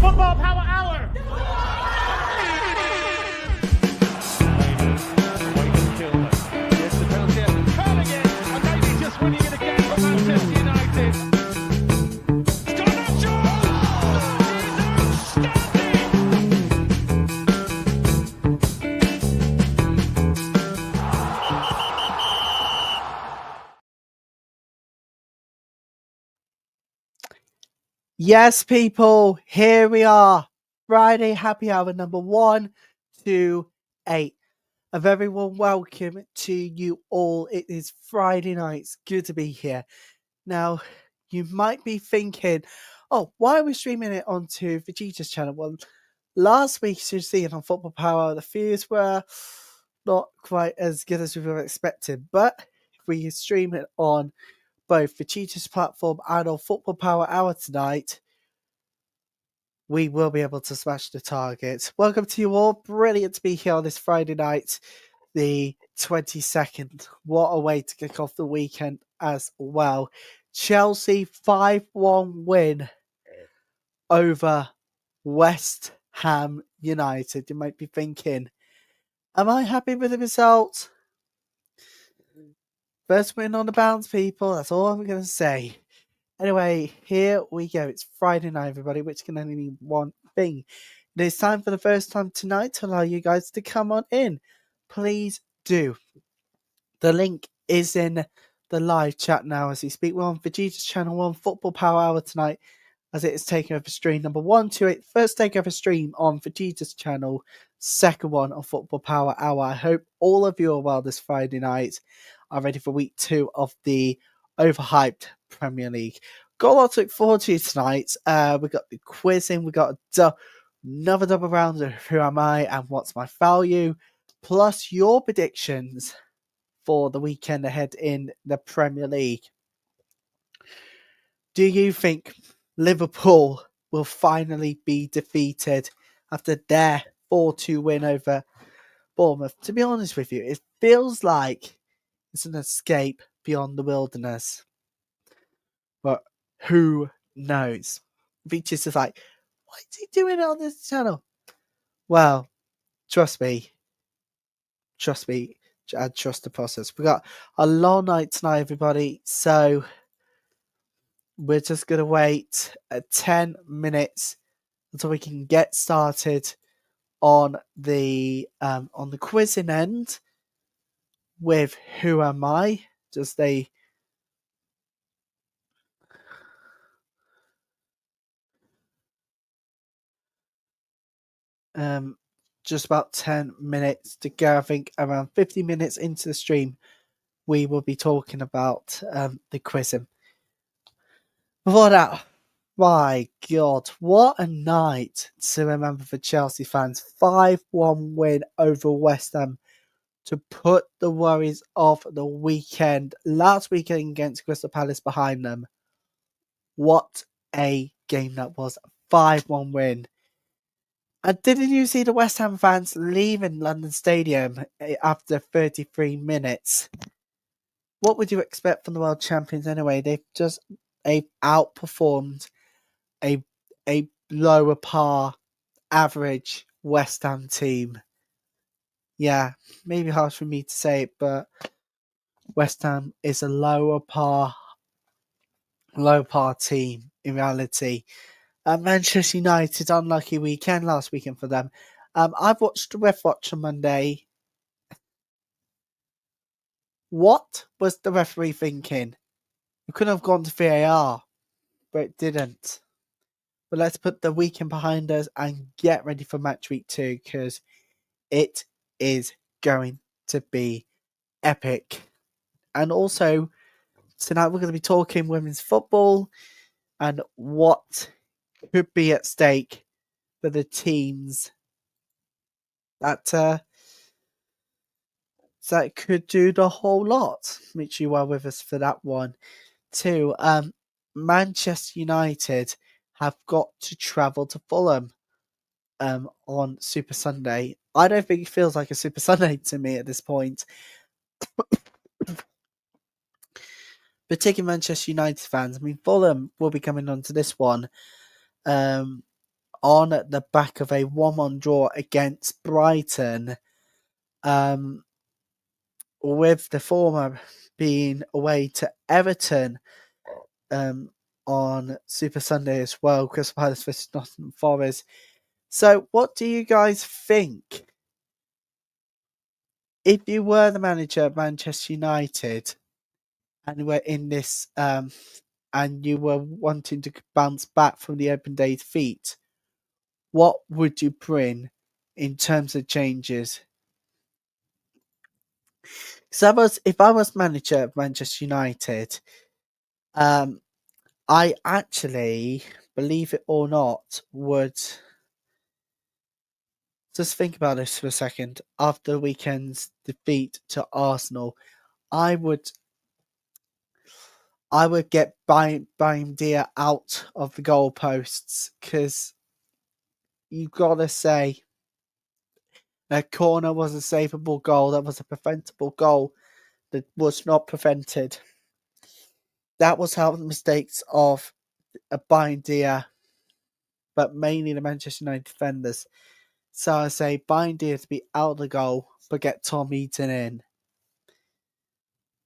Football Power Hour. Yes, the penalty is curling it, and maybe just winning it again for Manchester United. Yes, people, here we are. Friday happy hour number 128. A very warm welcome to you all. It is Friday night. It's good to be here. Now, you might be thinking, oh, why are we streaming it onto Vegeta's channel? Well, last week, as you see on Football Power, the views were not quite as good as we were expecting. But if we stream it on both Vegeta's platform and on Football Power Hour tonight, we will be able to smash the target. Welcome to you all. Brilliant to be here on this Friday night, the 22nd. What a way to kick off the weekend as well. Chelsea 5-1 win over West Ham United. You might be thinking, am I happy with the result? First win on the bounce, people. That's all I'm going to say. Anyway, here we go. It's Friday night, everybody, which can only mean one thing. It is time for the first time tonight to allow you guys to come on in. Please do. The link is in the live chat now as we speak. We're on Vegeta's channel 1 Football Power Hour tonight as it is taking over stream number 128. First takeover stream on Vegeta's channel, second one on Football Power Hour. I hope all of you are well this Friday night. Are ready for week 2 of the overhyped Premier League. Got a lot to look forward to tonight. We got the quizzing. We got another double round of Who Am I and What's My Value, plus your predictions for the weekend ahead in the Premier League. Do you think Liverpool will finally be defeated after their 4-2 win over Bournemouth? To be honest with you, it feels like it's an escape beyond the wilderness. But who knows? Beaches is like, why is he doing it on this channel? Well, trust me. I trust the process. We got a long night tonight, everybody. So we're just gonna wait 10 minutes until we can get started on the quizzing end with Who Am I? Just about 10 minutes to go. I think around 50 minutes into the stream, we will be talking about the quizzing. Before that, my God, what a night to remember for Chelsea fans. 5-1 win over West Ham to put the worries of the weekend, last weekend against Crystal Palace, behind them. What a game that was. 5-1 win. And didn't you see the West Ham fans leaving London Stadium after 33 minutes? What would you expect from the world champions anyway? They've outperformed a lower par average West Ham team. Yeah, maybe harsh for me to say it, but West Ham is a lower par team in reality. Manchester United, unlucky weekend last weekend for them. I've watched the Ref Watch on Monday. What was the referee thinking? It couldn't have gone to VAR, but it didn't. But let's put the weekend behind us and get ready for Matchweek 2 because it is going to be epic. And also, tonight we're going to be talking women's football and what could be at stake for the teams that could do the whole lot. Make sure you are with us for that one too. Manchester United have got to travel to Fulham on Super Sunday. I don't think it feels like a Super Sunday to me at this point. Particularly Manchester United fans. I mean, Fulham will be coming on to this one on the back of a 1-1 draw against Brighton, with the former being away to Everton on Super Sunday as well, Crystal Palace versus Nottingham Forest. So, what do you guys think? If you were the manager of Manchester United and were in this, and you were wanting to bounce back from the open day defeat, what would you bring in terms of changes? Because if I was manager of Manchester United, I actually, believe it or not, would just think about this for a second. After the weekend's defeat to Arsenal, I would get Baim out of the goalposts, because you've got to say that corner was a savable goal. That was a preventable goal that was not prevented. That was how the mistakes of Baim, but mainly the Manchester United defenders. So I say Baim to be out of the goal, but get Tom Eaton in.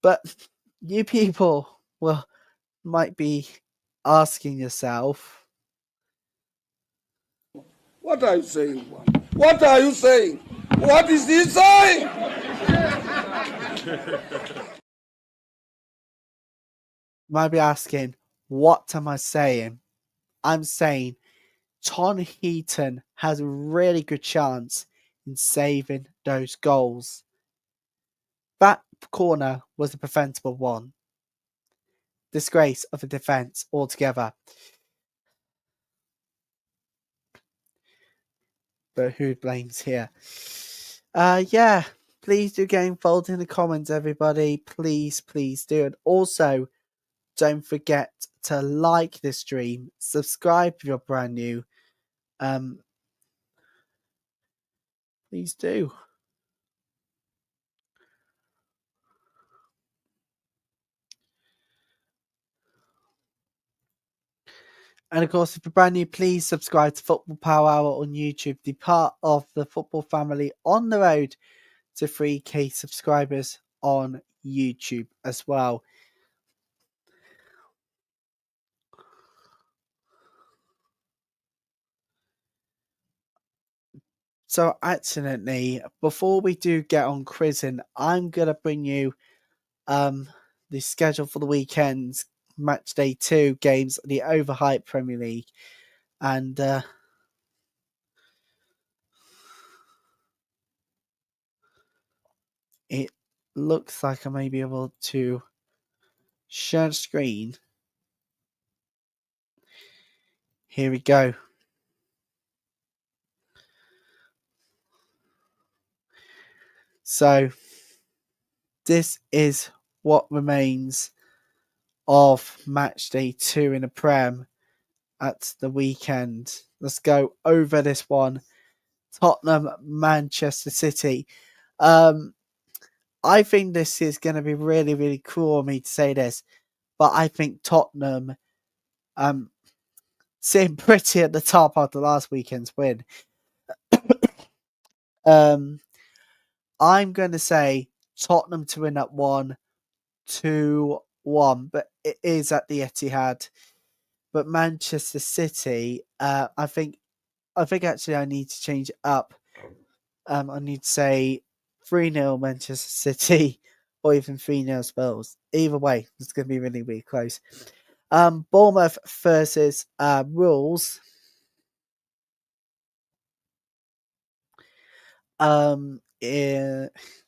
But you people might be asking yourself, what are you saying? What are you saying? What is he saying? might be asking, what am I saying? I'm saying Tom Heaton has a really good chance in saving those goals. That corner was a preventable one. Disgrace of the defence altogether. But who blames here? Yeah, please do get involved in the comments, everybody. Please do. And also, don't forget to like this stream, subscribe if you're brand new. Please do. And of course, if you're brand new, please subscribe to Football Power Hour on YouTube. Be part of the football family on the road to 3K subscribers on YouTube as well. So, accidentally, before we do get on quizzing, I'm gonna bring you the schedule for the weekend's match day 2 games, the overhyped Premier League, and it looks like I may be able to share the screen. Here we go. So this is what remains of match day 2 in the Prem at the weekend. Let's go over this one. Tottenham, Manchester City. I think this is going to be really, really cool of me to say this, but I think Tottenham sitting pretty at the top after last weekend's win. I'm going to say Tottenham to win at 1-2-1, but it is at the Etihad. But Manchester City, I think actually I need to change it up. I need to say 3-0 Manchester City or even 3-0 Spurs. Either way, it's going to be really, really close. Bournemouth versus Wolves.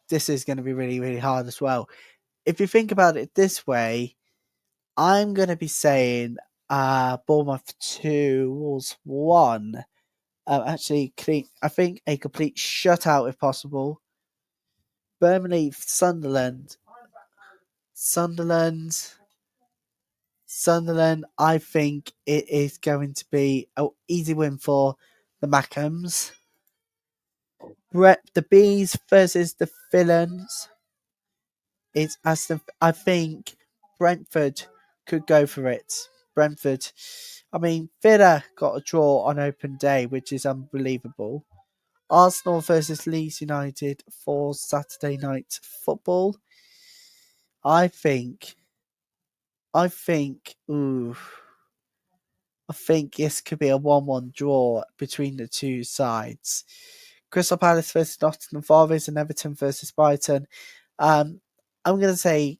This is going to be really, really hard as well. If you think about it this way, I'm going to be saying Bournemouth 2, Wolves 1. Actually, I think a complete shutout if possible. Burnley, Sunderland. I think it is going to be an easy win for the Mackhams. The Bees versus the Villains. I think Brentford could go for it. Brentford. I mean, Villa got a draw on open day, which is unbelievable. Arsenal versus Leeds United for Saturday night football. I think this could be a 1-1 draw between the two sides. Crystal Palace versus Nottingham Forest and Everton versus Brighton. I'm gonna say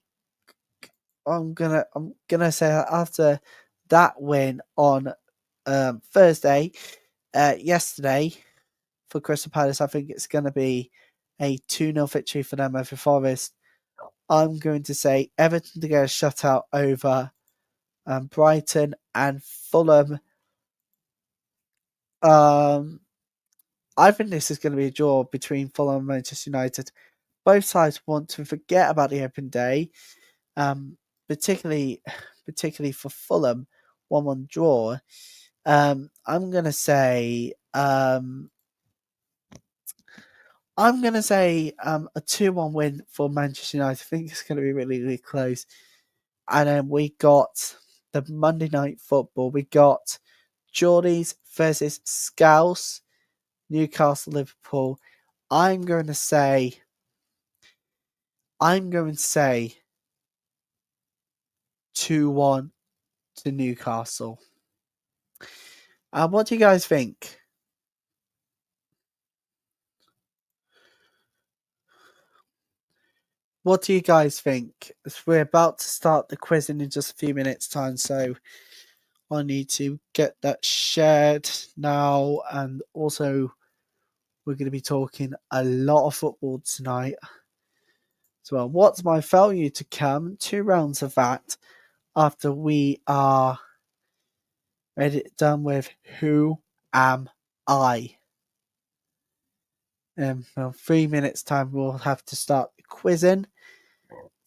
that after that win on Thursday, yesterday for Crystal Palace, I think it's gonna be a 2-0 victory for them over Forest. I'm going to say Everton to get a shutout over Brighton, and Fulham. I think this is going to be a draw between Fulham and Manchester United. Both sides want to forget about the open day, particularly for Fulham, 1-1 draw. I'm going to say a 2-1 win for Manchester United. I think it's going to be really, really close. And then we got the Monday night football. We got Geordies versus Scouse, Newcastle, Liverpool. I'm going to say 2-1 to Newcastle. What do you guys think? What do you guys think? We're about to start the quiz in just a few minutes' time, so I need to get that shared now. And also, we're going to be talking a lot of football tonight. So, what's my failure to come? 2 rounds of that after we are done with Who Am I? 3 minutes' time, we'll have to start the quizzing.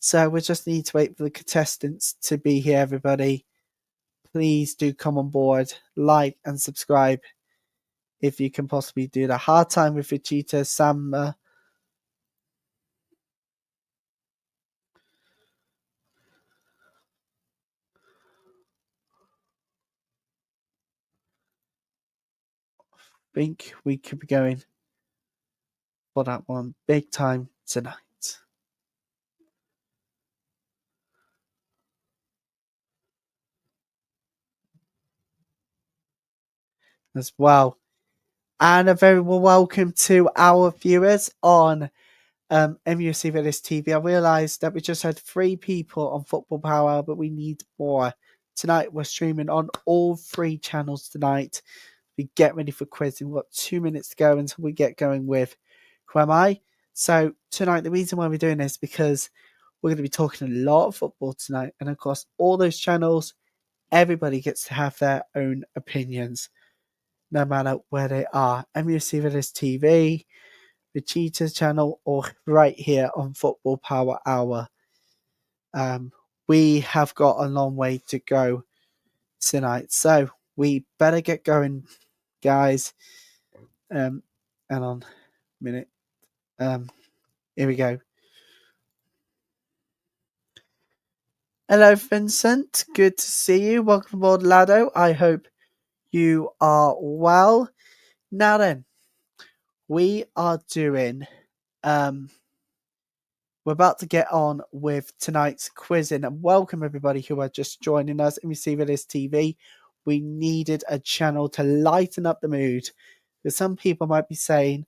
So we just need to wait for the contestants to be here, everybody. Please do come on board, like and subscribe if you can possibly do that. Hard time with Vegeta, Sam. Think we could be going for that one big time tonight. As well. And a very well welcome to our viewers on MUFC Village TV. I realised that we just had 3 people on Football Power Hour, but we need more. Tonight we're streaming on all 3 channels tonight. We get ready for quizzing. We've got 2 minutes to go until we get going with Who Am I? So tonight, the reason why we're doing this is because we're going to be talking a lot of football tonight. And across all those channels, everybody gets to have their own opinions, no matter where they are. MUFC Village TV, the Cheetahs channel, or right here on Football Power Hour. We have got a long way to go tonight. So we better get going, guys. And on a minute. Here we go. Hello, Vincent. Good to see you. Welcome aboard, Lado. I hope you are well. Now then, we are doing. We're about to get on with tonight's quizzing, and welcome everybody who are just joining us. And we see this TV. We needed a channel to lighten up the mood, because some people might be saying,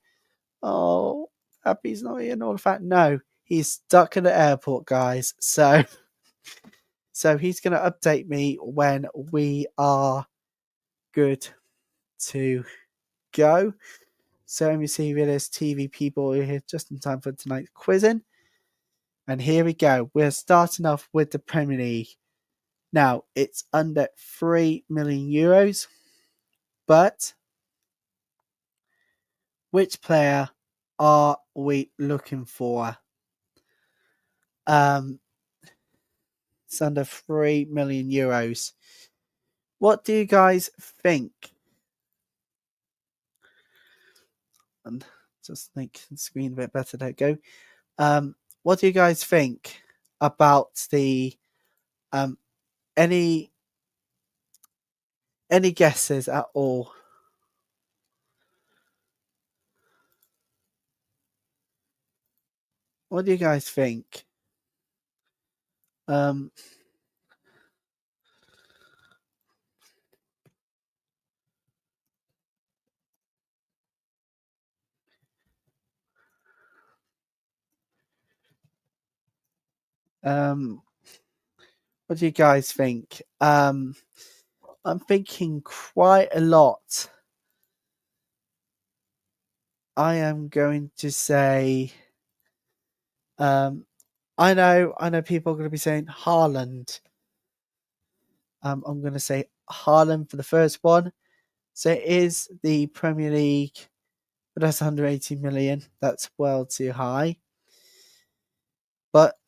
"Oh, Happy's not here," and all of that. No, he's stuck at the airport, guys. So he's going to update me when we are good to go. So we see there's TV people here just in time for tonight's quizzing. And here we go. We're starting off with the Premier League. Now, it's under 3 million euros. But which player are we looking for? It's under 3 million euros. What do you guys think? And just make the screen a bit better. There you go. What do you guys think about the any Any guesses at all? What do you guys think? What do you guys think? I'm thinking quite a lot. I am going to say, I know people are going to be saying Haaland. I'm going to say Haaland for the first one. So it is the Premier League, but that's 180 million. That's well too high. But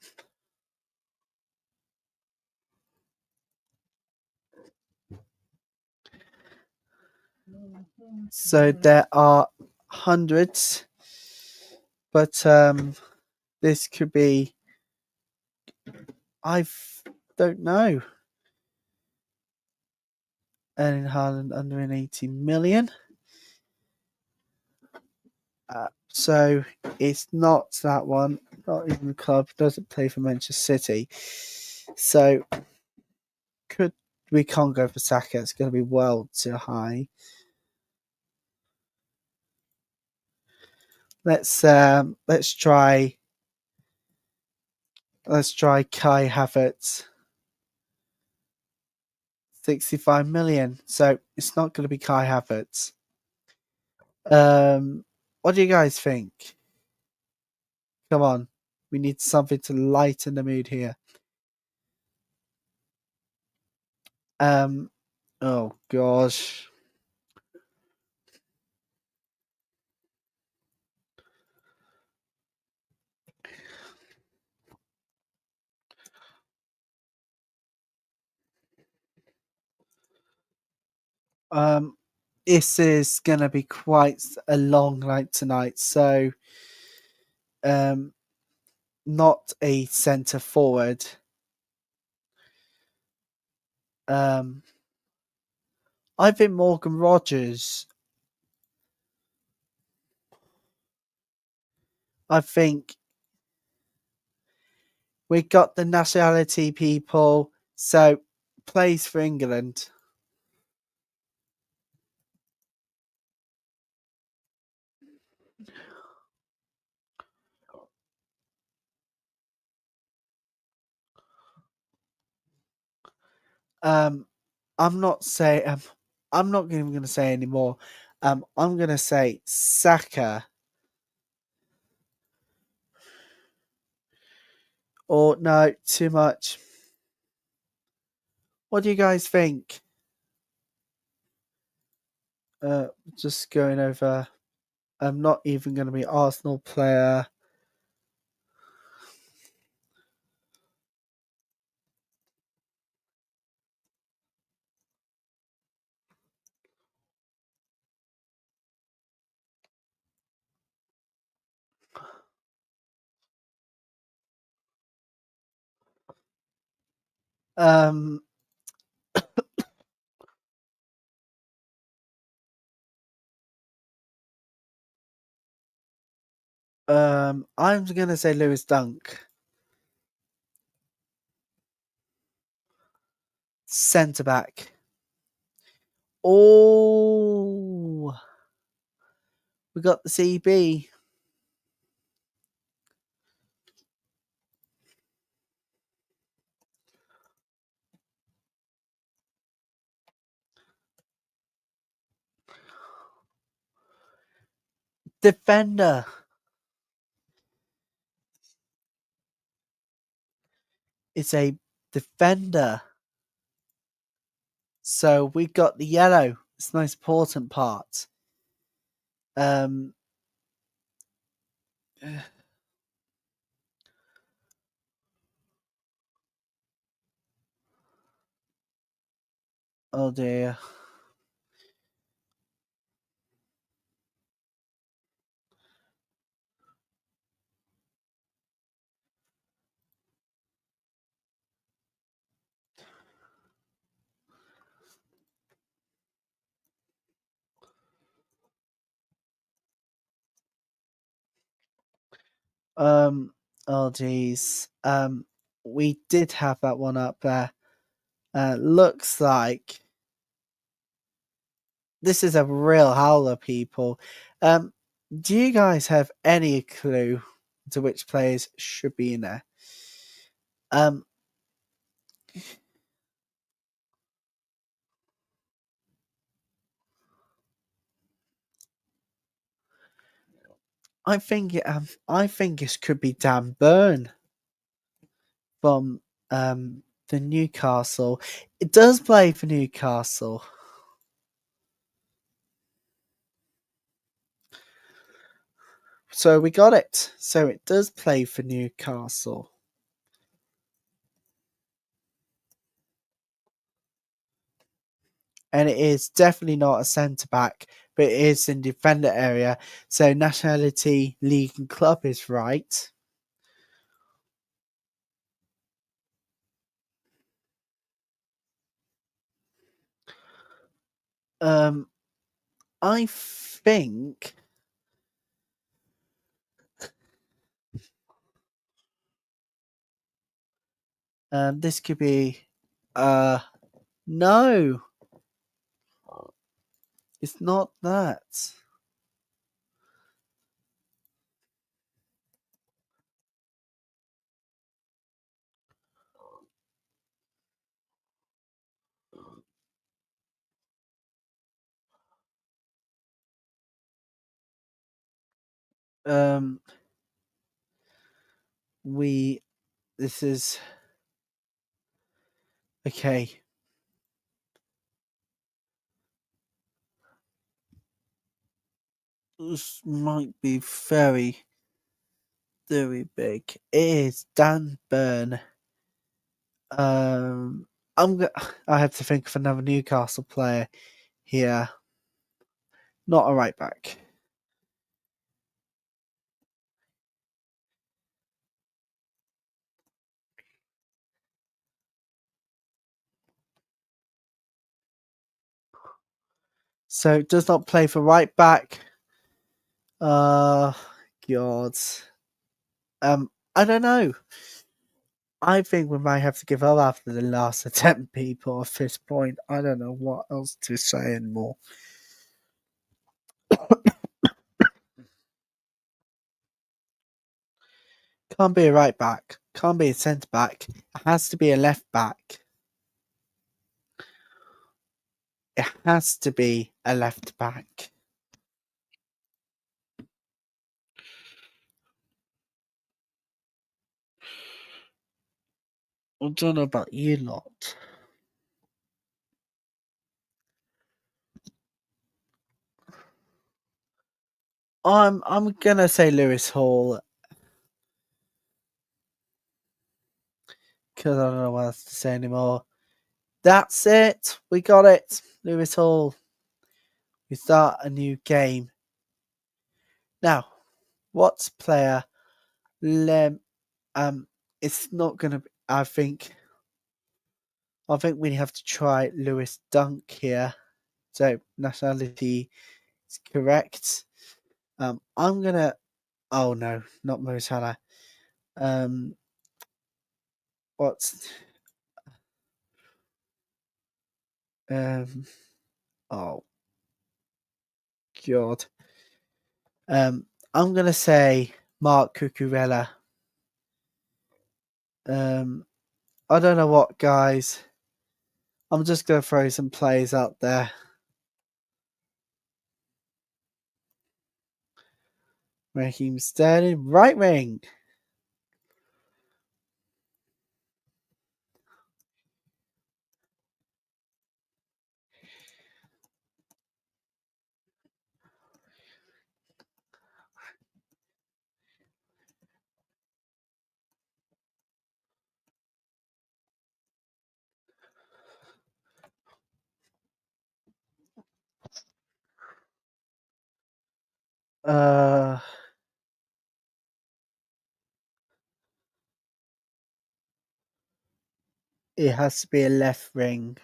so there are hundreds, but this could be. I don't know. Erling Haaland under an 80 million. So it's not that one. Not even the club. Doesn't play for Manchester City. So we can't go for Saka. It's going to be well too high. Let's try. Let's try Kai Havertz. 65 million. So it's not going to be Kai Havertz. What do you guys think? Come on. We need something to lighten the mood here. Oh gosh. This is gonna be quite a long night tonight, so not a centre forward. I think Morgan Rogers. I think we got the nationality people, so plays for England. I'm not saying. I'm not even going to say anymore. I'm going to say Saka. Or no, too much. What do you guys think? Just going over. I'm not even going to be Arsenal player. I'm going to say Lewis Dunk. Centre back. Oh, we got the CB. Defender. It's a defender. So we got the yellow. It's the most important part. Oh dear. Oh geez. We did have that one up there. Looks like this is a real howler, people. Do you guys have any clue to which players should be in there? Um, I think this could be Dan Burn from the Newcastle. It does play for Newcastle. So we got it. So it does play for Newcastle. And it is definitely not a centre back, but it is in defender area. So nationality, league, and club is right. I think this could be no, it's not that. Um we this is okay. This might be very, very big. It is Dan Burn. I have to think of another Newcastle player here. Not a right back. So does not play for right back. God. I don't know. I think we might have to give up after the last attempt, people, at this point. I don't know what else to say anymore. Can't be a right back. Can't be a centre back. It has to be a left back. It has to be a left back. I don't know about you lot. I'm gonna say Lewis Hall because I don't know what else to say anymore. That's it. We got it. Lewis Hall. We start a new game. Now, what's player Lem it's not gonna be I think we have to try Lewis Dunk here. So nationality is correct. I'm gonna oh no, not Mo Salah. What's oh god. I'm gonna say Mark Cucurella. I don't know what, guys. I'm just gonna throw some plays out there. Raheem Sterling, right wing. Uh, it has to be a left wing.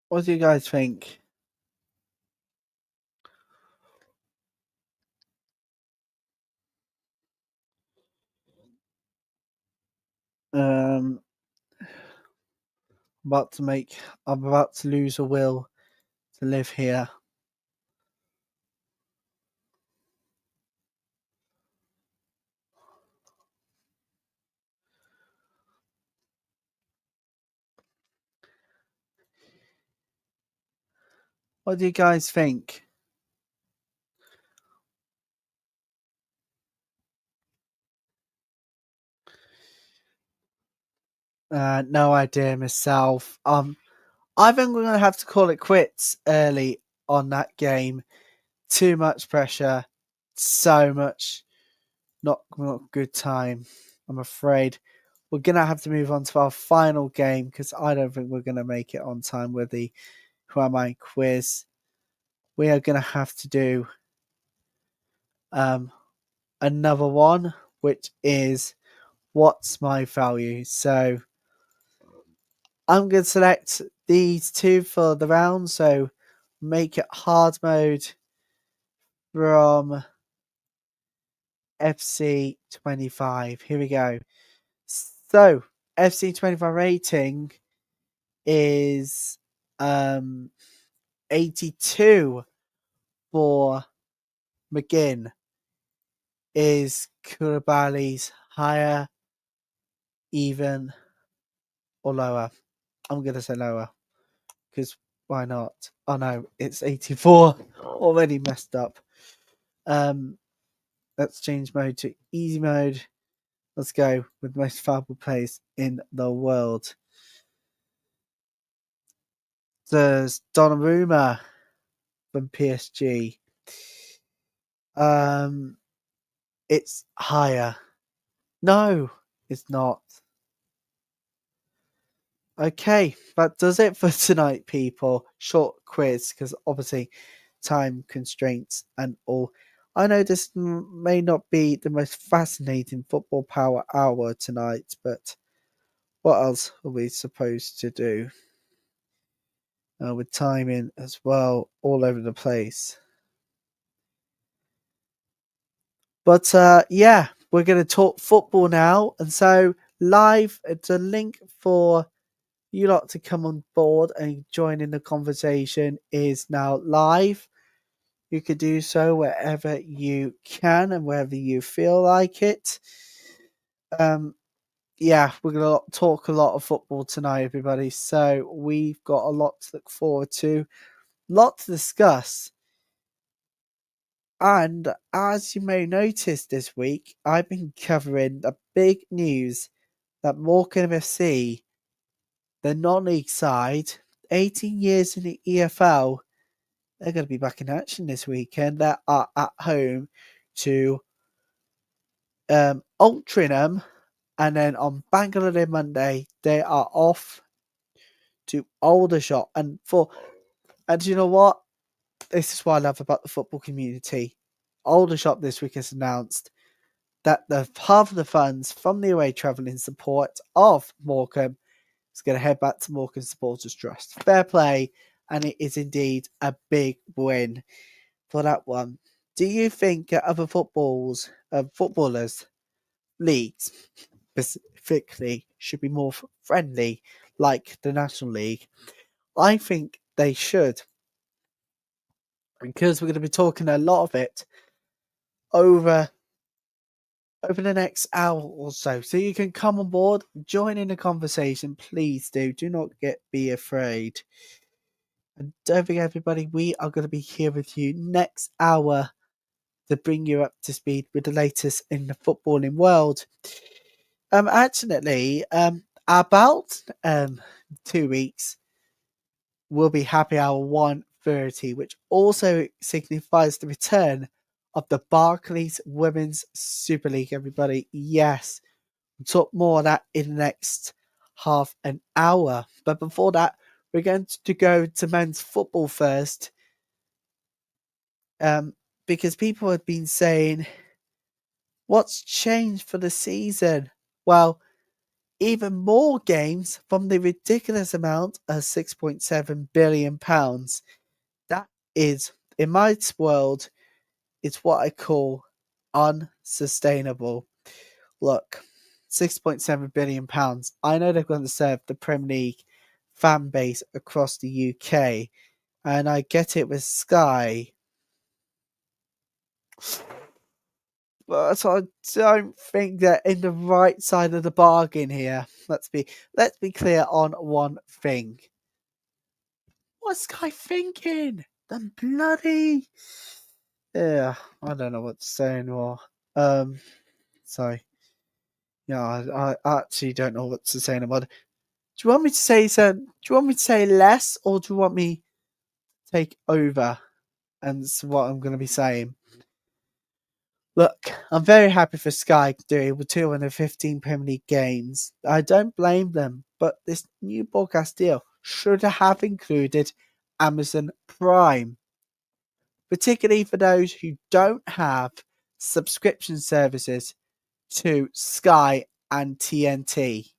What do you guys think? Um, I'm about to lose a will to live here. What do you guys think? No idea myself. I think we're gonna have to call it quits early on that game. Too much pressure, so much not good time. I'm afraid we're gonna have to move on to our final game because I don't think we're gonna make it on time with the Who Am I quiz. We are gonna have to do another one, which is what's my value. So I'm going to select these two for the round. So make it hard mode from FC25. Here we go. So FC25 rating is 82 for McGinn. Is Koulibaly's higher, even, or lower? I'm going to say lower because why not? Oh no, it's 84. Already messed up. Let's change mode to easy mode. Let's go with the most valuable players in the world. There's Donnarumma from PSG. It's higher. No, it's not. Okay, that does it for tonight, people. Short quiz, because obviously time constraints and all. I know this may not be the most fascinating football power hour tonight, but what else are we supposed to do? With timing as well, all over the place. But yeah, we're going to talk football now. And so, live, it's a link for you lot to come on board and join in the conversation is now live. You could do so wherever you can and wherever you feel like it. Yeah, we're going to talk a lot of football tonight, everybody. So we've got a lot to look forward to, lot to discuss. And as you may notice this week, I've been covering the big news that Morecambe FC, the non-league side, 18 years in the EFL, they're going to be back in action this weekend. They are at home to Altrincham, and then on Bank Holiday Monday, they are off to Aldershot. And you know what? This is what I love about the football community. Aldershot this week has announced that the half of the funds from the away travel in support of Morecambe is going to head back to Morecambe Supporters Trust. Fair play, and it is indeed a big win for that one. Do you think other footballers, leagues specifically, should be more friendly, like the National League? I think they should, because we're going to be talking a lot of it over the next hour or so. So you can come on board, join in the conversation. Please do. Do not be afraid. And don't forget, everybody, we are going to be here with you next hour to bring you up to speed with the latest in the footballing world. Actually, about 2 weeks will be happy hour 1:30, which also signifies the return of the Barclays Women's Super League, everybody. Yes, we'll talk more of that in the next half an hour. But before that, we're going to go to men's football first. Because people have been saying, what's changed for the season? Well, even more games from the ridiculous amount of £6.7 billion. That is, in my world, it's what I call unsustainable. Look, £6.7 billion. I know they're going to serve the Premier League fan base across the UK, and I get it with Sky. But I don't think they're in the right side of the bargain here. Let's be clear on one thing. What's Sky thinking? The bloody yeah, I don't know what to say anymore. Sorry. Yeah, I actually don't know what to say anymore. Do you want me to say do you want me to say less, or do you want me to take over? And that's what I'm going to be saying. Look, I'm very happy for Sky doing with 215 Premier League games. I don't blame them, but this new broadcast deal should have included Amazon Prime, particularly for those who don't have subscription services to Sky and TNT.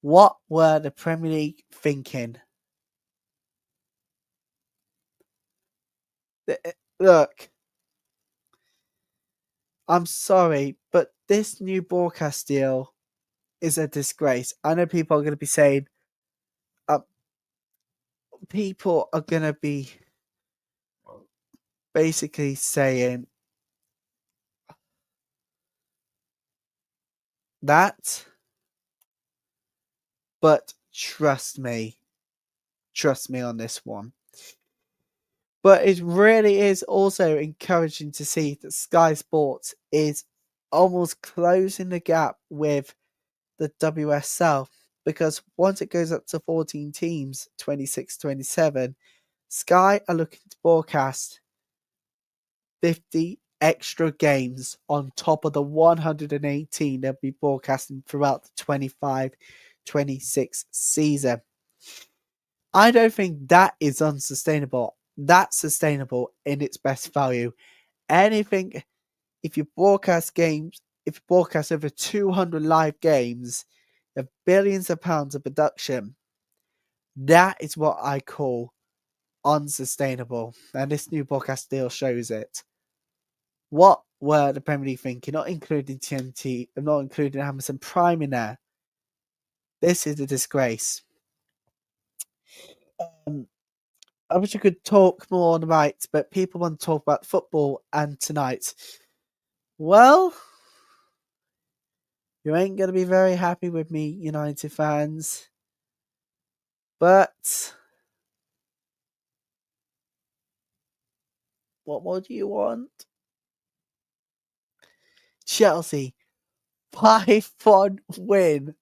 What were the Premier League thinking? Look, I'm sorry, but this new broadcast deal is a disgrace. I know people are going to be saying, people are going to be basically saying that, but trust me on this one. But it really is also encouraging to see that Sky Sports is almost closing the gap with the WSL, because once it goes up to 14 teams, 26-27, Sky are looking to broadcast 50 extra games on top of the 118 they'll be broadcasting throughout the 25-26 season. I don't think that is unsustainable. That's sustainable in its best value. Anything, if you broadcast games, if you broadcast over 200 live games, of billions of pounds of production, that is what I call unsustainable. And this new broadcast deal shows it. What were the Premier League thinking? Not including TNT, not including Amazon Prime in there. This is a disgrace. I wish I could talk more on the right, but people want to talk about football and tonight. Well, you ain't going to be very happy with me, United fans. But what more do you want? Chelsea, 5-1 win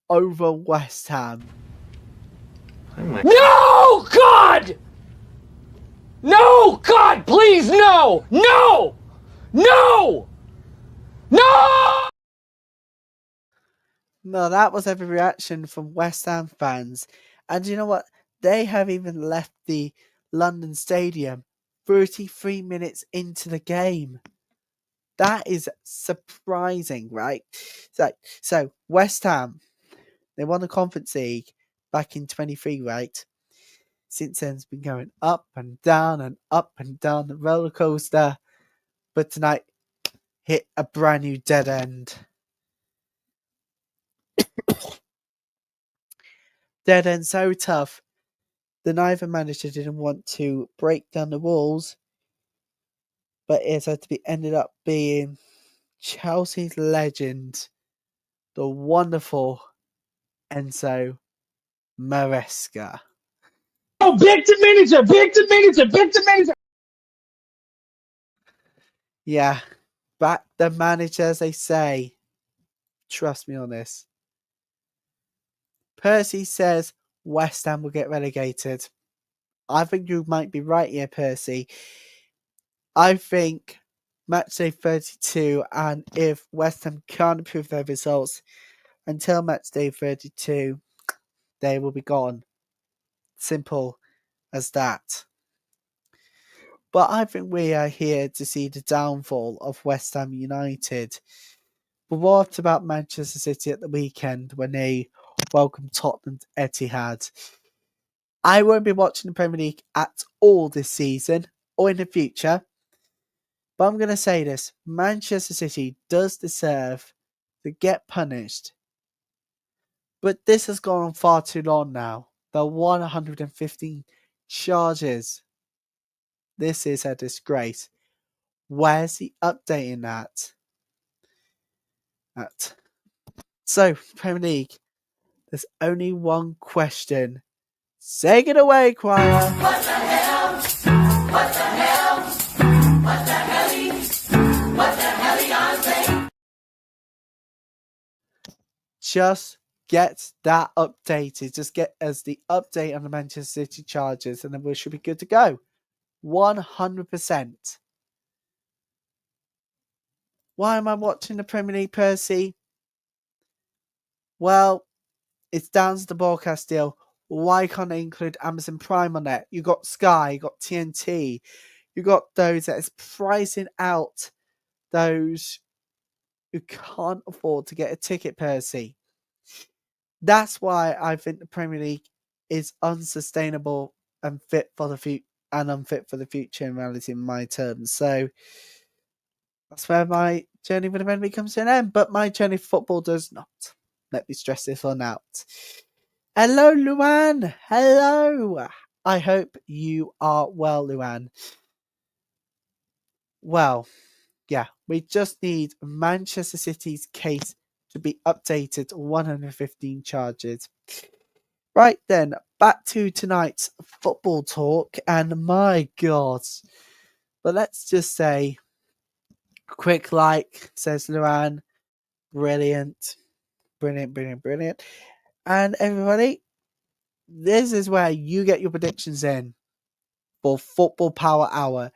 over West Ham. No, God! No, God, please, no! No! No! No! No, that was every reaction from West Ham fans. And you know what? They have even left the London Stadium 33 minutes into the game. That is surprising, right? So West Ham, they won the Conference League back in 23, right? Since then, it's been going up and down the roller coaster. But tonight, hit a brand new dead end. Dead end so tough that neither manager didn't want to break down the walls, but it had to be ended up being Chelsea's legend, the wonderful Enzo Maresca. Oh, Victor manager! Yeah, back the manager, as they say. Trust me on this. Percy says West Ham will get relegated. I think you might be right here, Percy. I think matchday 32, and if West Ham can't improve their results until matchday 32, they will be gone. Simple as that. But I think we are here to see the downfall of West Ham United. what about Manchester City at the weekend when they welcome Tottenham to Etihad? I won't be watching the Premier League at all this season or in the future. But I'm going to say this. Manchester City does deserve to get punished. But this has gone on far too long now. The 115 charges. This is a disgrace. Where's the update in that? So, Premier League, there's only one question. Take it away, choir. What the hell? What the hell? What the helly? What the helly I say? Just get that updated. Just get us the update on the Manchester City charges, and then we should be good to go. 100%. Why am I watching the Premier League, Percy? Well, it's down to the broadcast deal. Why can't they include Amazon Prime on it? You got Sky, you got TNT, you got those that is pricing out those who can't afford to get a ticket, Percy. That's why I think the Premier League is unsustainable and unfit for the future in reality, in my terms. So that's where my journey with the Premier League comes to an end. But my journey for football does not. Let me stress this one out. Hello, Luan. Hello. I hope you are well, Luan. Well, yeah, we just need Manchester City's case to be updated. 115 charges. Right then, back to tonight's football talk. And my God. But let's just say, quick like, says Luan. Brilliant. Brilliant, brilliant, brilliant. And everybody, this is where you get your predictions in for Football Power Hour.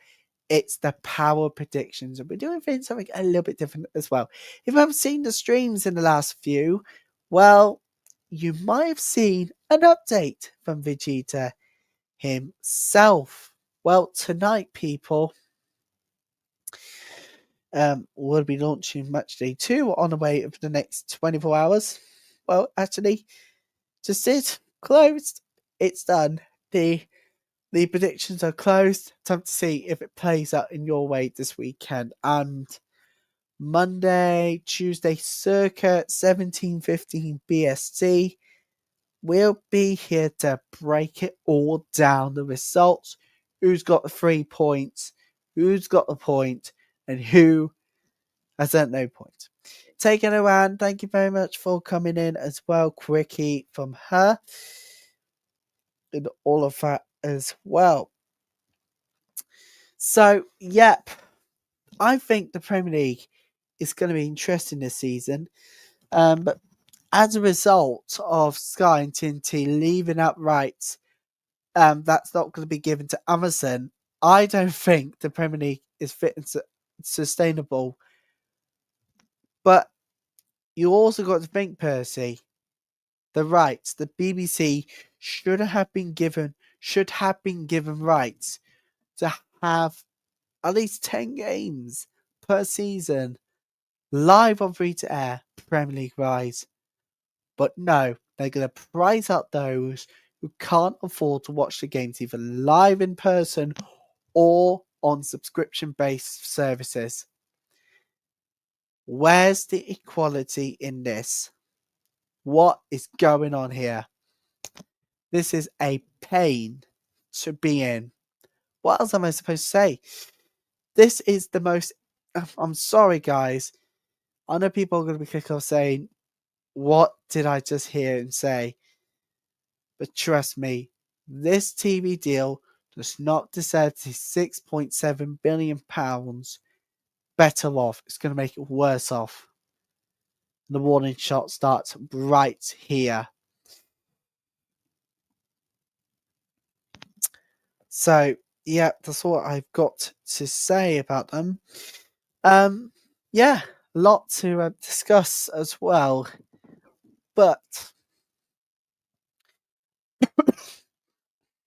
It's the power predictions. And we're doing something a little bit different as well. If you haven't seen the streams in the last few, well, you might have seen an update from Vegeta himself. Well, tonight, people, we'll be launching Match Day 2 on the way for the next 24 hours. Well, actually, just it closed. It's done. The predictions are closed. Time to see if it plays out in your way this weekend. And Monday, Tuesday, circa 17:15 BST, we'll be here to break it all down. The results, who's got the 3 points, who's got the point, and who has earned no point. Take it around. Thank you very much for coming in as well. Quickie from her. And all of that as well. So, yep. I think the Premier League is going to be interesting this season. But as a result of Sky and TNT leaving out rights, that's not going to be given to Amazon. I don't think the Premier League is fit and sustainable. But you also got to think, Percy, the rights, the BBC should have been given rights to have at least 10 games per season live on free-to-air Premier League Rise. But no, they're going to price out those who can't afford to watch the games either live in person or on subscription-based services. Where's the equality in this? What is going on here? This is a pain to be in. What else am I supposed to say? This is the most... I'm sorry, guys. I know people are going to be quick off saying, what did I just hear and say? But trust me, this TV deal does not deserve the £6.7 billion better off. It's going to make it worse off. The warning shot starts right here. So, yeah, that's what I've got to say about them. Yeah, a lot to discuss as well. But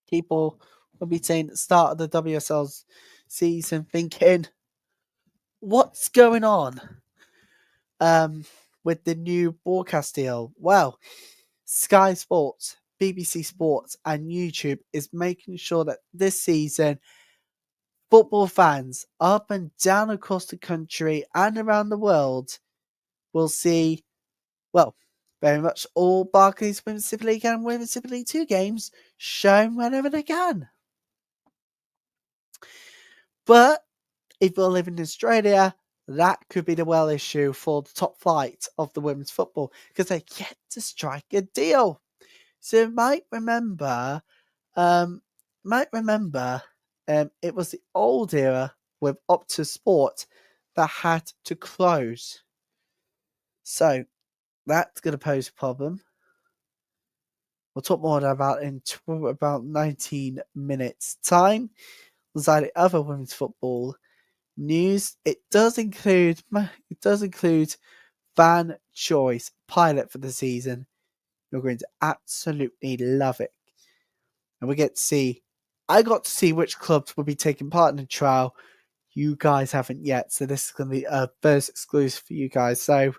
people will be saying at the start of the WSL season thinking, what's going on? with the new broadcast deal? Well, Sky Sports, BBC Sports, and YouTube is making sure that this season football fans up and down across the country and around the world will see, well, very much all Barclays Women's Super League and Women's Super League 2 games shown whenever they can. But if you're living in Australia, that could be the well issue for the top flight of the women's football because they're yet to strike a deal. So you might remember, it was the old era with Optus Sport that had to close. So that's going to pose a problem. We'll talk more about in about 19 minutes' time. Beside the other women's football news, it does include fan choice pilot for the season. You're going to absolutely love it, and we get to see. I got to see which clubs will be taking part in the trial. You guys haven't yet, so this is going to be a first exclusive for you guys. So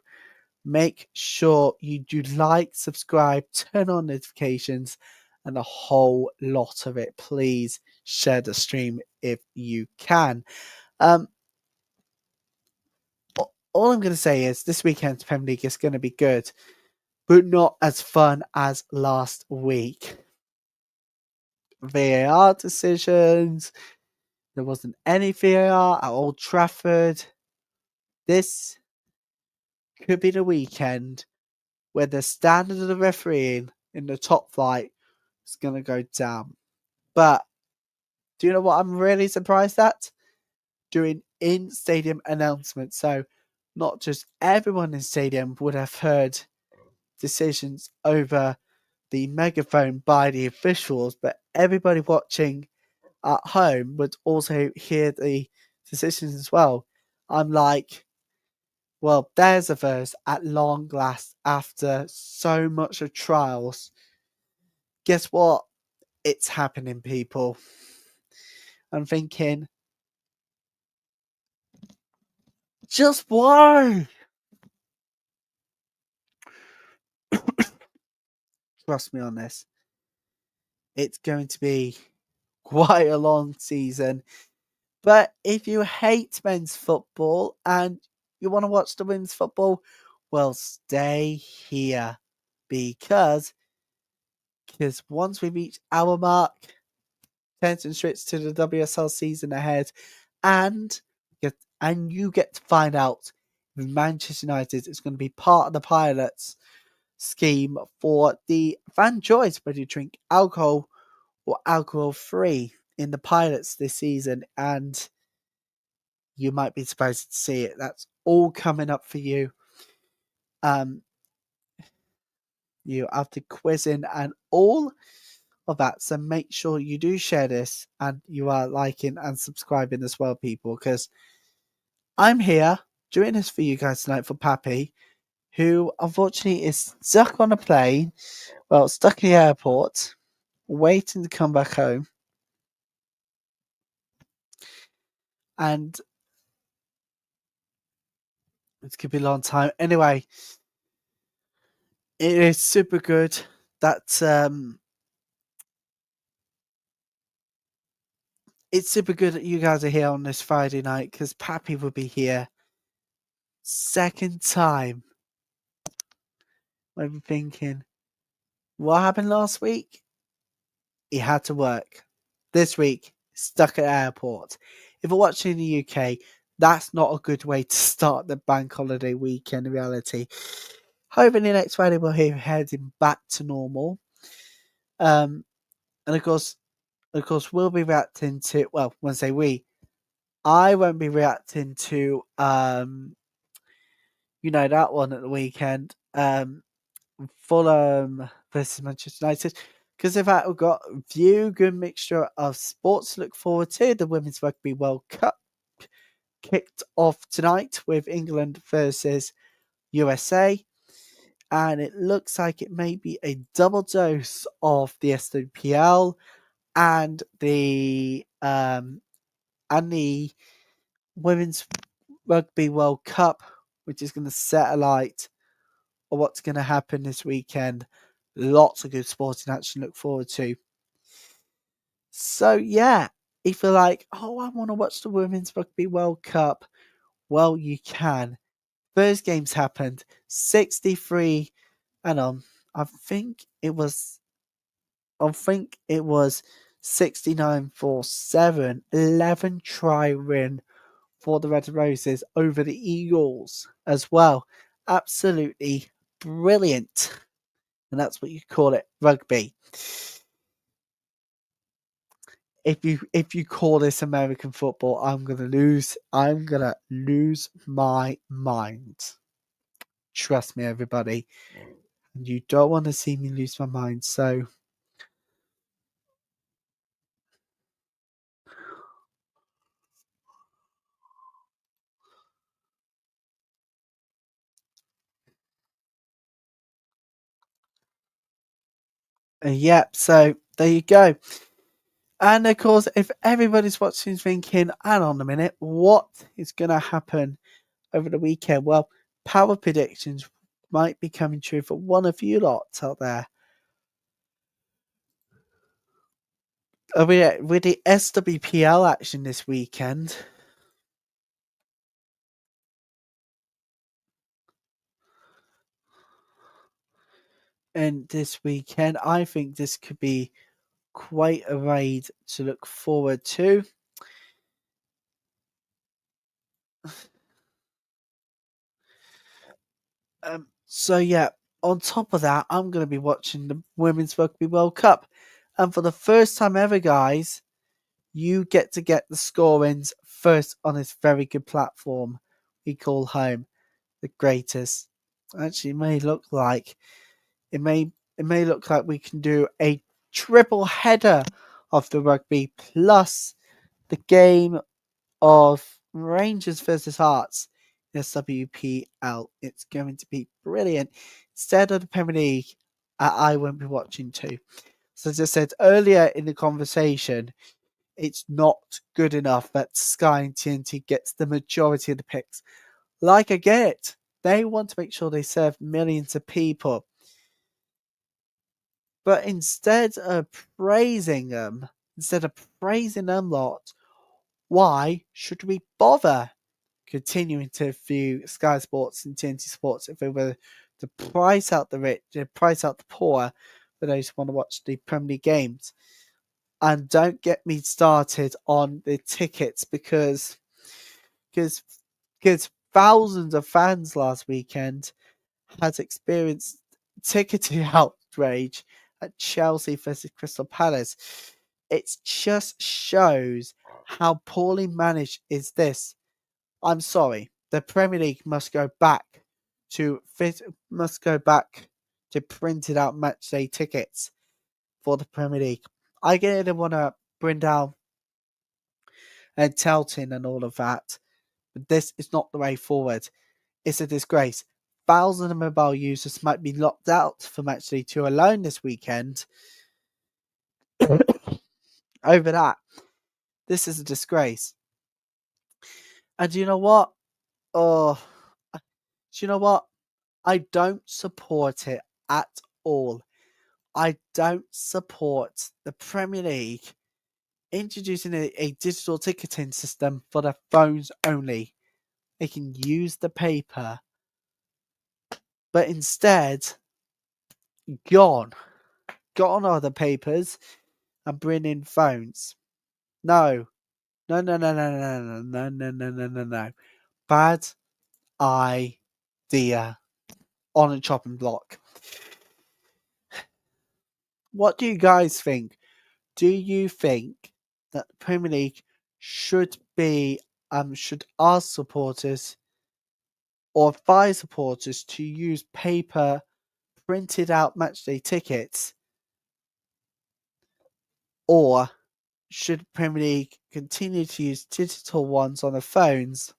make sure you do like, subscribe, turn on notifications, and a whole lot of it. Please share the stream if you can. All I'm going to say is this weekend's Premier League is going to be good, but not as fun as last week. VAR decisions. There wasn't any VAR at Old Trafford. This could be the weekend where the standard of the refereeing in the top flight is going to go down. But do you know what I'm really surprised at? Doing in-stadium announcements. So not just everyone in stadium would have heard decisions over the megaphone by the officials, but everybody watching at home would also hear the decisions as well. I'm like, well, there's a verse at long last after so much of trials. Guess what? It's happening, people. I'm thinking, just why? Trust me on this. It's going to be quite a long season. But if you hate men's football and you want to watch the women's football, well, stay here. Because once we reach our mark, turns and switch to the WSL season ahead, and you get to find out if Manchester United is going to be part of the pilots scheme for the fan choice whether you drink alcohol or alcohol free in the pilots this season, and you might be surprised to see it. That's all coming up for you. You after quizzing and all of that. So make sure you do share this and you are liking and subscribing as well, people, because I'm here doing this for you guys tonight for Papi, who unfortunately is stuck on a plane, stuck in the airport, waiting to come back home. And it's going to be a long time. Anyway, it is super good that it's super good that you guys are here on this Friday night because Papi will be here second time. I'm thinking, what happened last week? He had to work. This week, stuck at the airport. If you're watching in the UK, that's not a good way to start the bank holiday weekend in reality. Hopefully next Friday we'll be heading back to normal. And of course, we'll be reacting to, well, when I say we, I won't be reacting to, that one at the weekend. Fulham versus Manchester United, because in fact we've got a good mixture of sports to look forward to. The Women's Rugby World Cup kicked off tonight with England versus USA, and it looks like it may be a double dose of the SWPL and the Women's Rugby World Cup which is going to set a light on what's going to happen this weekend. Lots of good sporting action to look forward to. So, yeah, if you're like, oh, I want to watch the Women's Rugby World Cup, well, you can. First games happened, 63, and I think it was 69-7, 11 try win for the Red Roses over the Eagles as well. Absolutely brilliant. And that's what you call it, rugby. If you call this American football, I'm gonna lose my mind. Trust me, everybody. And you don't want to see me lose my mind, so yep, so there you go. And of course, if everybody's watching thinking, hang on a minute, what is going to happen over the weekend? Well, power predictions might be coming true for one of you lots out there. With the SWPL action this weekend, I think this could be quite a raid to look forward to. So yeah, on top of that, I'm going to be watching the Women's Rugby World Cup. And for the first time ever, guys, you get the scorings first on this very good platform we call home, the greatest. Actually, it may look like we can do a triple header of the rugby plus the game of Rangers versus Hearts in SWPL. It's going to be brilliant. Instead of the Premier League, I won't be watching too. So as I said earlier in the conversation, it's not good enough that Sky and TNT gets the majority of the picks. Like I get, they want to make sure they serve millions of people. But instead of praising them lot, why should we bother continuing to view Sky Sports and TNT Sports if they were to price out the rich, price out the poor for those who want to watch the Premier League games? And don't get me started on the tickets because thousands of fans last weekend had experienced ticketing outrage at Chelsea versus Crystal Palace. It just shows how poorly managed is this. I'm sorry, the Premier League must go back to printed out matchday tickets for the Premier League. I get it, they want to bring down and touting and all of that, but this is not the way forward. It's a disgrace. Thousands of mobile users might be locked out for Matchday 2 alone this weekend. Over that, this is a disgrace. And do you know what? Do you know what? I don't support it at all. I don't support the Premier League introducing a digital ticketing system for the phones only. They can use the paper, but instead, gone are the papers and bring in phones. No. Bad idea on a chopping block. What do you guys think? Do you think that the Premier League should ask supporters or advise supporters to use paper printed out matchday tickets, or should Premier League continue to use digital ones on their phones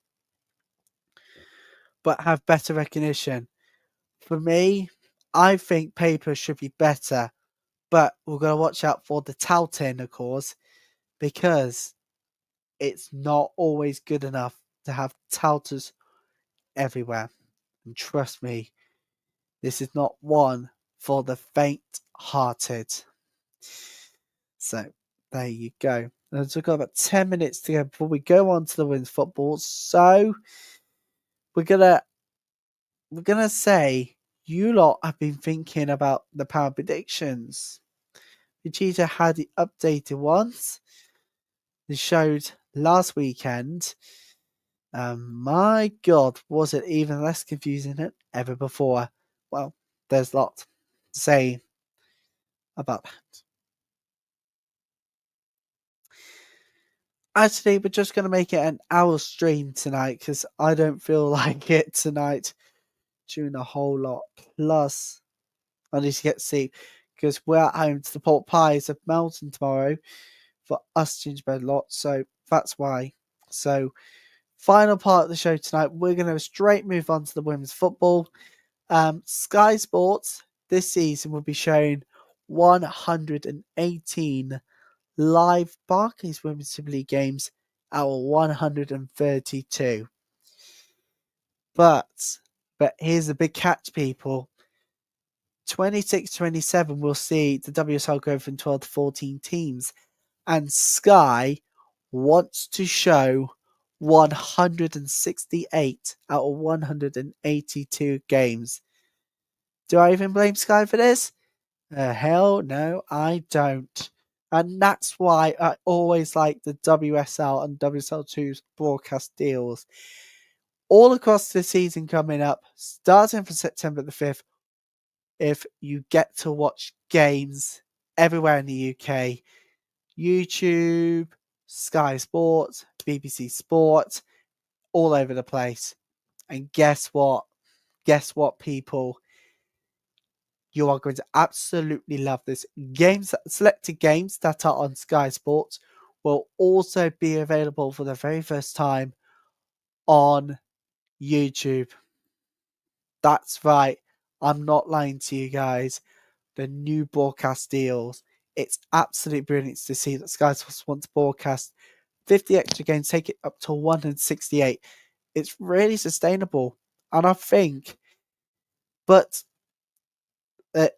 but have better recognition? For me, I think paper should be better, but we're going to watch out for the touting, of course, because it's not always good enough to have touters everywhere. And trust me, this is not one for the faint-hearted. So, there you go. And we've got about 10 minutes to go before we go on to the women's football. So, we're gonna say you lot have been thinking about the power predictions. Vegeta had the updated ones. They showed last weekend. My God, was it even less confusing than ever before? Well, there's a lot to say about that. Actually, we're just going to make it an hour stream tonight because I don't feel like it tonight doing a whole lot. Plus, I need to get sleep because we're at home to support Pies of Melton tomorrow for us gingerbread lot. So that's why. So, final part of the show tonight, we're going to straight move on to the women's football. Sky Sports this season will be showing 118 live Barclays Women's Super League games out of 132. But here's the big catch, people. 26-27 will see the WSL go from 12 to 14 teams. And Sky wants to show 168 out of 182 games. Do I even blame Sky for this? Hell no, I don't. And that's why I always like the WSL and WSL2's broadcast deals. All across the season coming up, starting from September the 5th, if you get to watch games everywhere in the UK, YouTube, Sky Sports, BBC Sport, all over the place. And guess what? Guess what, people? You are going to absolutely love this. Selected games that are on Sky Sports will also be available for the very first time on YouTube. That's right. I'm not lying to you guys. The new broadcast deals. It's absolutely brilliant to see that Sky Sports wants to broadcast 50 extra games, take it up to 168. It's really sustainable. And I think, but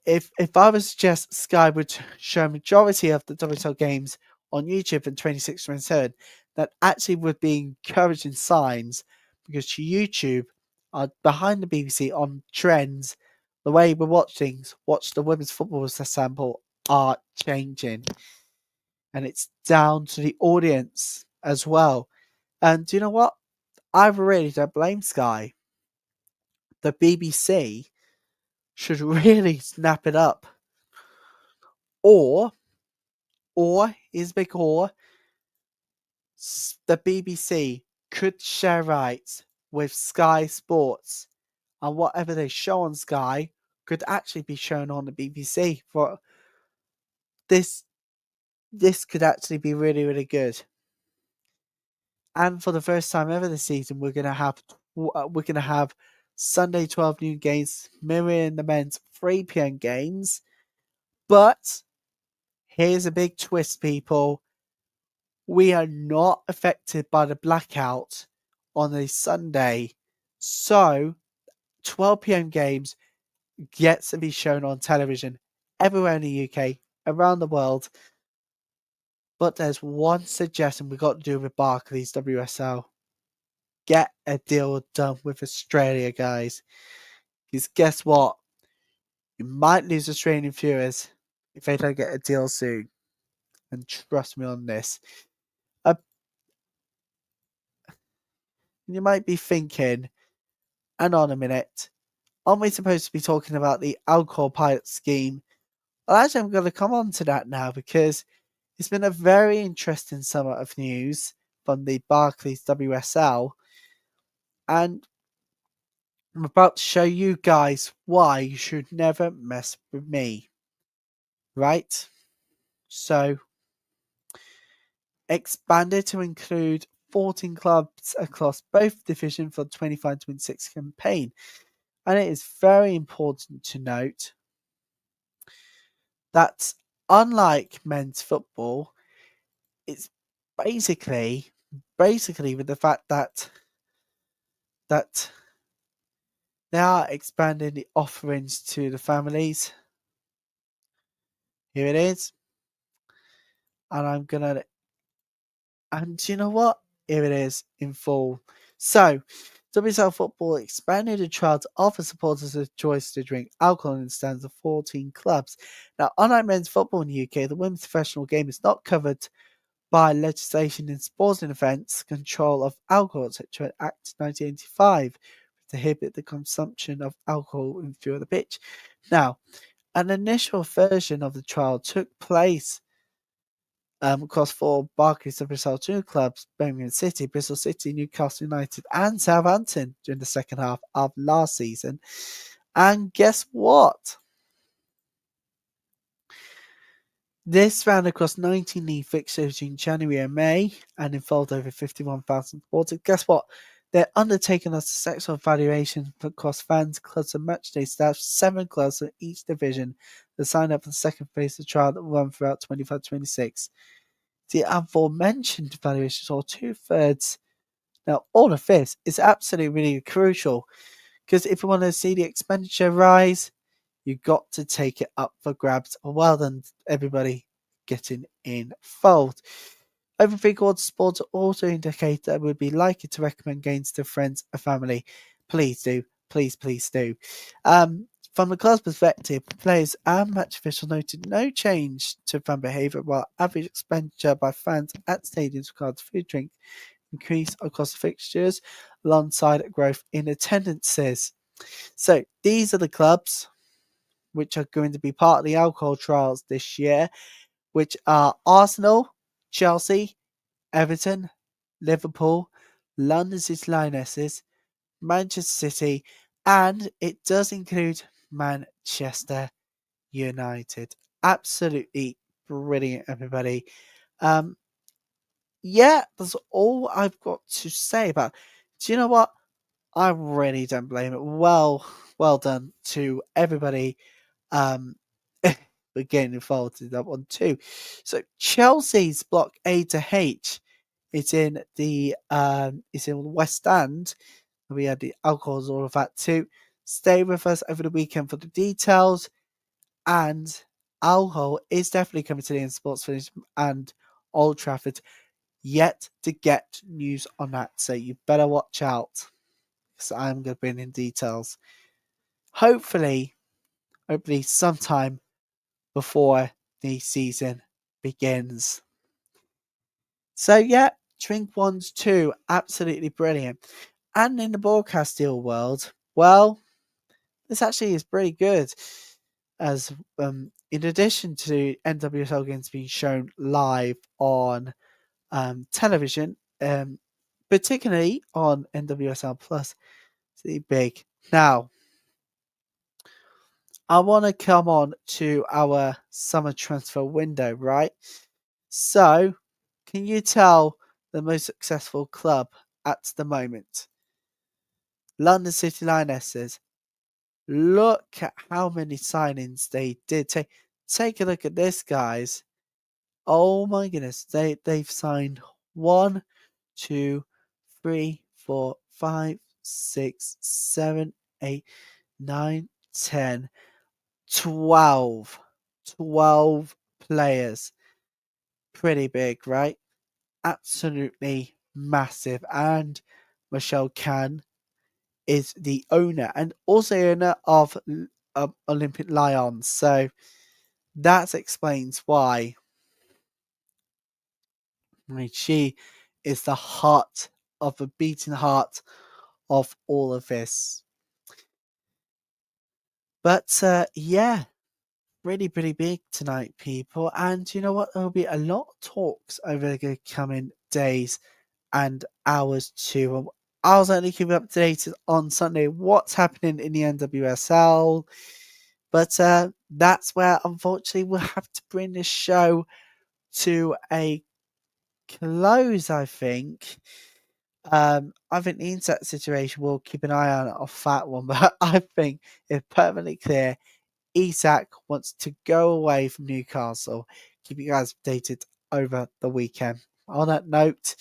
if I was to suggest Sky would show a majority of the WSL games on YouTube in 26-27, that actually would be encouraging signs because YouTube are behind the BBC on trends. The way we watch things, watch the women's football as a sample, are changing. And it's down to the audience as well. And do you know what? I really don't blame Sky. The BBC should really snap it up. Or is big or the BBC could share rights with Sky Sports, and whatever they show on Sky could actually be shown on the BBC. For this could actually be really, really good. And for the first time ever this season, we're gonna have Sunday 12 noon games mirroring the men's 3 p.m. games. But here's a big twist, people. We are not affected by the blackout on a Sunday. So 12 p.m. games gets to be shown on television everywhere in the UK, around the world. But there's one suggestion we got to do with Barclays WSL. Get a deal done with Australia, guys. Because guess what? You might lose Australian viewers if they don't get a deal soon. And trust me on this. You might be thinking, hang on a minute, aren't we supposed to be talking about the alcohol pilot scheme? Well, actually, I'm going to come on to that now because it's been a very interesting summer of news from the Barclays WSL. And I'm about to show you guys why you should never mess with me. Right? So, expanded to include 14 clubs across both divisions for the 25-26 campaign. And it is very important to note that unlike men's football, it's basically with the fact that They are expanding the offerings to the families. Here it is. And do you know what? Here it is in full. So, WSL Football expanded the trial to offer supporters a choice to drink alcohol in the stands of 14 clubs. Now, unlike men's football in the UK, the women's professional game is not covered by legislation in sporting events, control of alcohol, etc. Act 1985 to prohibit the consumption of alcohol in view of the pitch. Now, an initial version of the trial took place across 4 Barclays WSL 2 clubs: Birmingham City, Bristol City, Newcastle United, and Southampton during the second half of last season. And guess what? This ran across 19 league fixtures in January and May and involved over 51,000 supporters. Guess what? They're undertaking a successful evaluation across fans, clubs, and matchday staff. 7 clubs in each division that signed up for the second phase of the trial that will run throughout 25-26. The aforementioned evaluation saw 2/3. Now, all of this is absolutely really crucial because if you want to see the expenditure rise, you've got to take it up for grabs. Well done, everybody, getting involved. Over 3/4 sports also indicate that would be likely to recommend games to friends and family. Please do. Please do. From the club's perspective, players and match officials noted no change to fan behaviour, while average expenditure by fans at stadiums regards food drink increased across the fixtures alongside growth in attendances. So these are the clubs which are going to be part of the alcohol trials this year, which are Arsenal, Chelsea, Everton, Liverpool, London City Lionesses, Manchester City, and it does include Manchester United. Absolutely brilliant, everybody. Yeah, that's all I've got to say about it. Do you know what? I really don't blame it. Well done to everybody for getting involved in that one too. So Chelsea's block A to H is in the West End. We had the alcohols, all of that too. Stay with us over the weekend for the details. And alcohol is definitely coming to the end Sports Village and Old Trafford. Yet to get news on that, so you better watch out because I'm going to bring in details. Hopefully sometime before the season begins. So yeah, drink ones too, absolutely brilliant. And in the broadcast deal world, well, this actually is pretty good. As in addition to NWSL games being shown live on television, particularly on NWSL Plus, it's big. Now, I want to come on to our summer transfer window, right? So, can you tell the most successful club at the moment? London City Lionesses. Look at how many signings they did. Take a look at this, guys. Oh my goodness. They've signed 1, 2, 3, 4, 5, 6, 7, 8, 9, 10, 12. 12 players. Pretty big, right? Absolutely massive. And Michelle Can is the owner and also owner of Olympic Lions. So that explains why. I mean, she is the heart of the beating heart of all of this. But yeah, really, really big tonight, people. And you know what? There'll be a lot of talks over the coming days and hours too. I'll certainly keep you updated on Sunday what's happening in the NWSL. But that's where, unfortunately, we'll have to bring this show to a close, I think. I think the internet situation, we'll keep an eye on it off that one. But I think it's perfectly clear Isak wants to go away from Newcastle. Keep you guys updated over the weekend. On that note,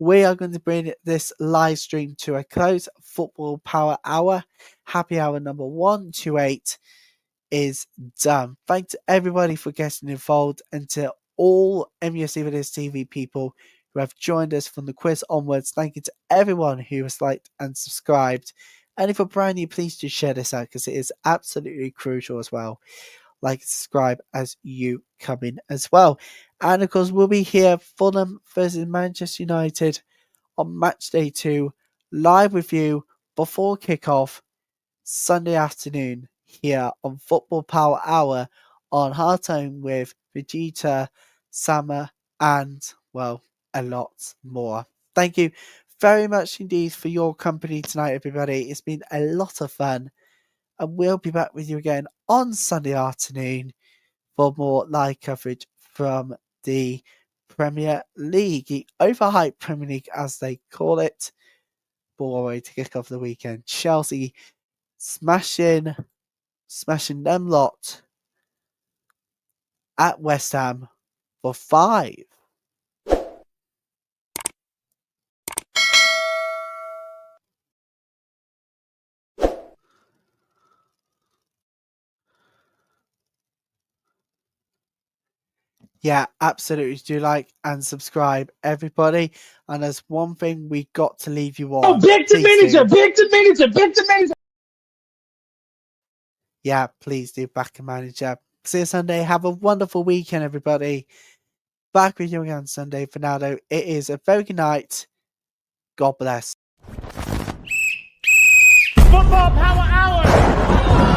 we are going to bring this live stream to a close. Football Power Hour, happy hour number 128 is done. Thanks to everybody for getting involved, and to all MUFC Videos TV people who have joined us from the quiz onwards. Thank you to everyone who has liked and subscribed. And if you're brand new, please do share this out, because it is absolutely crucial as well. Like and subscribe as you come in as well. And of course, we'll be here, Fulham versus Manchester United on match day 2, live with you before kickoff Sunday afternoon here on Football Power Hour on Hard Time with Vegeta, Sama, and, well, a lot more. Thank you very much indeed for your company tonight, everybody. It's been a lot of fun, and we'll be back with you again on Sunday afternoon for more live coverage from the Premier League, the overhyped Premier League as they call it. Ball away to kick off the weekend. Chelsea smashing them lot at West Ham for 5. Yeah, absolutely. Do like and subscribe, everybody. And there's one thing we got to leave you on. Oh, Victor Please do. Manager. Yeah, please do back a manager. See you Sunday. Have a wonderful weekend, everybody. Back with you again Sunday. For now, though, it is a very good night. God bless. Football Power Hour.